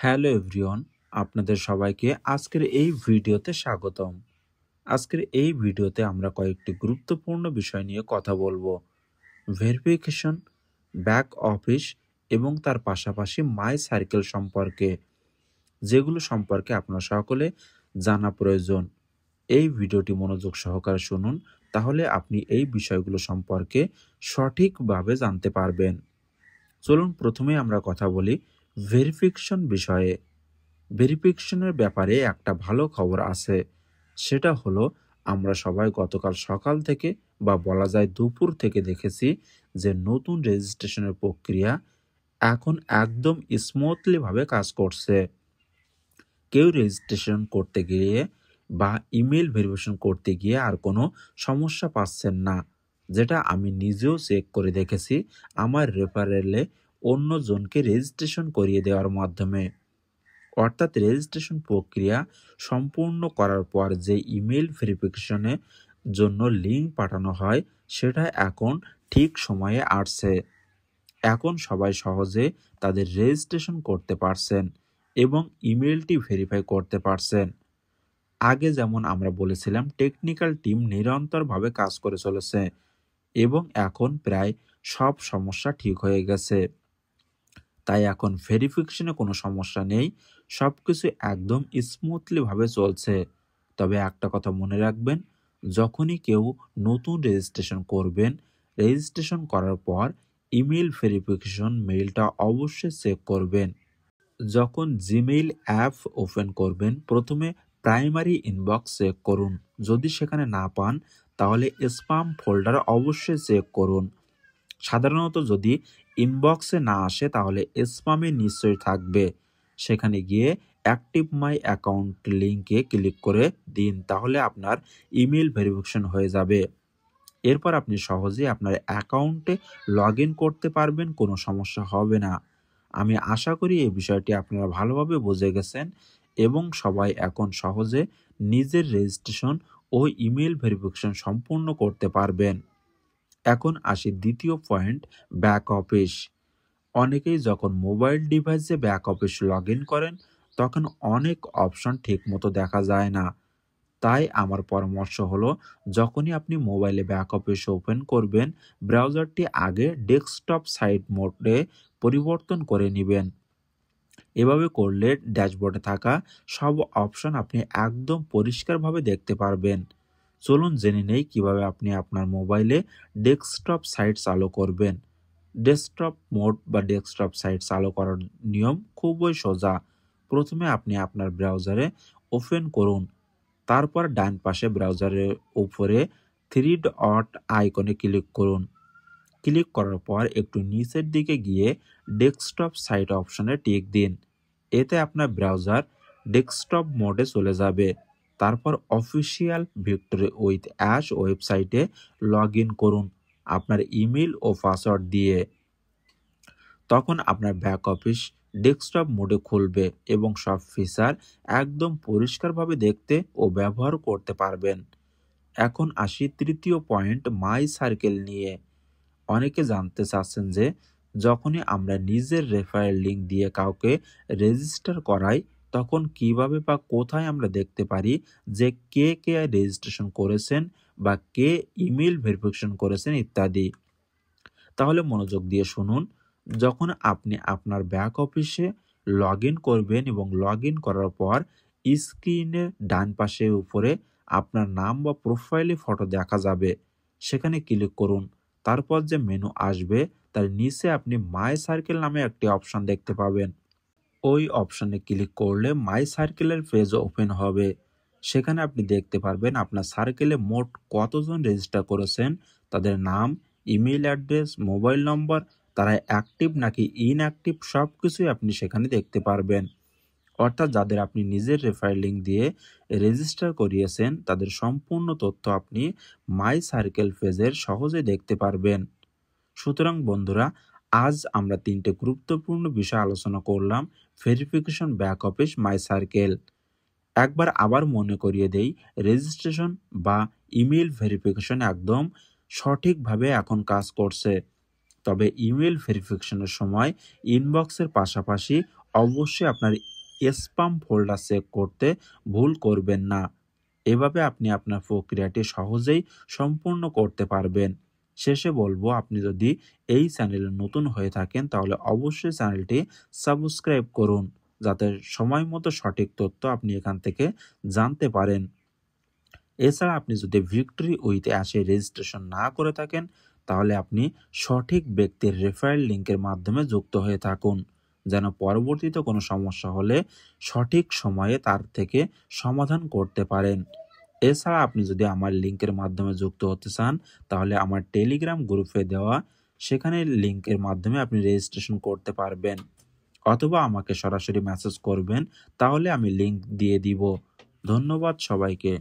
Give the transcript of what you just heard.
Hello everyone, আপনাদের সবাইকে আজকের এই ভিডিওতে স্বাগতম। আজকের এই ভিডিওতে আমরা কয়েকটি গুরুত্বপূর্ণ বিষয় নিয়ে কথা বলবো। ভেরিফিকেশন, ব্যাক অফিস এবং তার পাশাপাশি মাই সার্কেল সম্পর্কে, যেগুলো সম্পর্কে আপনারা সকলে জানা প্রয়োজন। এই ভিডিওটি মনোযোগ সহকারে শুনুন, তাহলে আপনি এই বিষয়গুলো সম্পর্কে সঠিকভাবে জানতে পারবেন। চলুন প্রথমে আমরা কথা বলি ভেরিফিকেশন বিষয়ে। ভেরিফিকেশনের ব্যাপারে একটা ভালো খবর আছে, সেটা হলো আমরা সবাই গতকাল সকাল থেকে বা বলা যায় দুপুর থেকে দেখেছি যে নতুন রেজিস্ট্রেশনের প্রক্রিয়া এখন একদম স্মুথলিভাবে কাজ করছে। কেউ রেজিস্ট্রেশন করতে গিয়ে বা ইমেল ভেরিফিকেশন করতে গিয়ে আর কোনো সমস্যা পাচ্ছেন না, যেটা আমি নিজেও চেক করে দেখেছি আমার রেফারেলে অন্যজনকে রেজিস্ট্রেশন করিয়ে দেওয়ার মাধ্যমে। অর্থাৎ রেজিস্ট্রেশন প্রক্রিয়া সম্পূর্ণ করার পর যে ইমেল ভেরিফিকেশনের জন্য লিঙ্ক পাঠানো হয় সেটা এখন ঠিক সময়ে আসছে। এখন সবাই সহজে তাদের রেজিস্ট্রেশন করতে পারছেন এবং ইমেলটি ভেরিফাই করতে পারছেন। আগে যেমন আমরা বলেছিলাম টেকনিক্যাল টিম নিরন্তরভাবে কাজ করে চলেছে এবং এখন প্রায় সব সমস্যা ঠিক হয়ে গেছে। তাই এখন ভেরিফিকেশনে কোনো সমস্যা নেই, সব কিছু একদম স্মুথলিভাবে চলছে। তবে একটা কথা মনে রাখবেন, যখনই কেউ নতুন রেজিস্ট্রেশন করবেন, রেজিস্ট্রেশন করার পর ইমেল ভেরিফিকেশন মেইলটা অবশ্যই চেক করবেন। যখন জিমেইল অ্যাপ ওপেন করবেন, প্রথমে প্রাইমারি ইনবক্স চেক করুন। যদি সেখানে না পান তাহলে স্প্যাম ফোল্ডার অবশ্যই চেক করুন। সাধারণত যদি ইনবক্সে না আসে তাহলে স্প্যামে নিশ্চয়ই থাকবে। সেখানে গিয়ে অ্যাক্টিভ মাই অ্যাকাউন্ট লিঙ্কে ক্লিক করে দিন, তাহলে আপনার ইমেল ভেরিফিকেশন হয়ে যাবে। এরপর আপনি সহজেই আপনার অ্যাকাউন্টে লগ ইন করতে পারবেন, কোনো সমস্যা হবে না। আমি আশা করি এই বিষয়টি আপনারা ভালোভাবে বুঝে গেছেন এবং সবাই এখন সহজে নিজের রেজিস্ট্রেশন ও ইমেল ভেরিফিকেশন সম্পূর্ণ করতে পারবেন। এখন আসি দ্বিতীয় পয়েন্ট, ব্যাক অফিস। অনেকেই যখন মোবাইল ডিভাইসে ব্যাক অফিস লগ ইন করেন তখন অনেক অপশন ঠিকমতো দেখা যায় না। তাই আমার পরামর্শ হলো, যখনই আপনি মোবাইলে ব্যাক অফিস ওপেন করবেন, ব্রাউজারটি আগে ডেস্কটপ সাইট মোডে পরিবর্তন করে নেবেন। এভাবে করলে ড্যাশবোর্ডে থাকা সব অপশন আপনি একদম পরিষ্কারভাবে দেখতে পারবেন। চলুন জেনে নেই কিভাবে আপনি আপনার মোবাইলে ডেস্কটপ সাইট চালু করবেন। ডেস্কটপ মোড বা ডেস্কটপ সাইট চালু করার নিয়ম খুবই সোজা। প্রথমে আপনি আপনার ব্রাউজারে ওপেন করুন, তারপর ডান পাশে ব্রাউজারের উপরে থ্রি ডট আইকনে ক্লিক করুন। ক্লিক করার পর একটু নিচের দিকে গিয়ে ডেস্কটপ সাইট অপশনে টিক দিন। এতে আপনার ব্রাউজার ডেস্কটপ মোডে চলে যাবে। তারপর অফিসিয়াল ভিক্টোরি উইথ অ্যাশ ওয়েবসাইটে লগ ইন করুন আপনার ইমেল ও পাসওয়ার্ড দিয়ে। তখন আপনার ব্যাক অফিস ডেস্কটপ মোডে খুলবে এবং সব ফিচার একদম পরিষ্কারভাবে দেখতে ও ব্যবহার করতে পারবেন। এখন আসি তৃতীয় পয়েন্ট, মাই সার্কেল নিয়ে। অনেকে জানতে চাচ্ছেন যে যখনই আমরা নিজের রেফারেল লিঙ্ক দিয়ে কাউকে রেজিস্টার করাই তখন কিভাবে বা কোথায় আমরা দেখতে পারি যে কে কে রেজিস্ট্রেশন করেছেন বা কে ইমেল ভেরিফিকেশন করেছেন ইত্যাদি। তাহলে মনোযোগ দিয়ে শুনুন, যখন আপনি আপনার ব্যাক অফিসে লগ ইন করবেন এবং লগ ইন করার পর স্ক্রিনের ডান পাশে উপরে আপনার নাম বা প্রোফাইলে ফটো দেখা যাবে, সেখানে ক্লিক করুন। তারপর যে মেনু আসবে তার নিচে আপনি মাই সার্কেল নামে একটি অপশন দেখতে পাবেন। ওই অপশনে ক্লিক করলে মাই সার্কেলের পেজ ওপেন হবে। সেখানে আপনি দেখতে পারবেন আপনার সার্কেলে মোট কতজন রেজিস্টার করেছেন, তাদের নাম, ইমেল অ্যাড্রেস, মোবাইল নম্বর, তারা অ্যাক্টিভ নাকি ইনঅ্যাক্টিভ সব কিছুই আপনি সেখানে দেখতে পারবেন। অর্থাৎ যাদের আপনি নিজের রেফারেল লিঙ্ক দিয়ে রেজিস্টার করিয়েছেন তাদের সম্পূর্ণ তথ্য আপনি মাই সার্কেল পেজের সহজে দেখতে পারবেন। সুতরাং বন্ধুরা, আজ আমরা তিনটে গুরুত্বপূর্ণ বিষয় আলোচনা করলাম, ভেরিফিকেশন, ব্যাক অফিস, মাই সার্কেল। একবার আবার মনে করিয়ে দেই, রেজিস্ট্রেশন বা ইমেল ভেরিফিকেশন একদম সঠিকভাবে এখন কাজ করছে। তবে ইমেল ভেরিফিকেশনের সময় ইনবক্সের পাশাপাশি অবশ্যই আপনার স্প্যাম ফোল্ডার চেক করতে ভুল করবেন না। এভাবে আপনি আপনার প্রক্রিয়াটি সহজেই সম্পূর্ণ করতে পারবেন। শেষে বলবো, আপনি যদি এই চ্যানেলে নতুন হয়ে থাকেন তাহলে অবশ্যই চ্যানেলটি সাবস্ক্রাইব করুন, যাতে সময় মতো সঠিক তথ্য আপনি এখান থেকে জানতে পারেন। এছাড়া আপনি যদি ভিক্টরি উইথ অ্যাশে রেজিস্ট্রেশন না করে থাকেন তাহলে আপনি সঠিক ব্যক্তির রেফারেল লিঙ্কের মাধ্যমে যুক্ত হয়ে থাকুন, যেন পরবর্তীতে কোনো সমস্যা হলে সঠিক সময়ে তার থেকে সমাধান করতে পারেন। এছাড়া আপনি যদি আমার লিঙ্কের মাধ্যমে যুক্ত হতে চান তাহলে আমার টেলিগ্রাম গ্রুপে দেওয়া সেখানে লিঙ্কের মাধ্যমে আপনি রেজিস্ট্রেশন করতে পারবেন, অথবা আমাকে সরাসরি মেসেজ করবেন, তাহলে আমি লিঙ্ক দিয়ে দিব। ধন্যবাদ সবাইকে।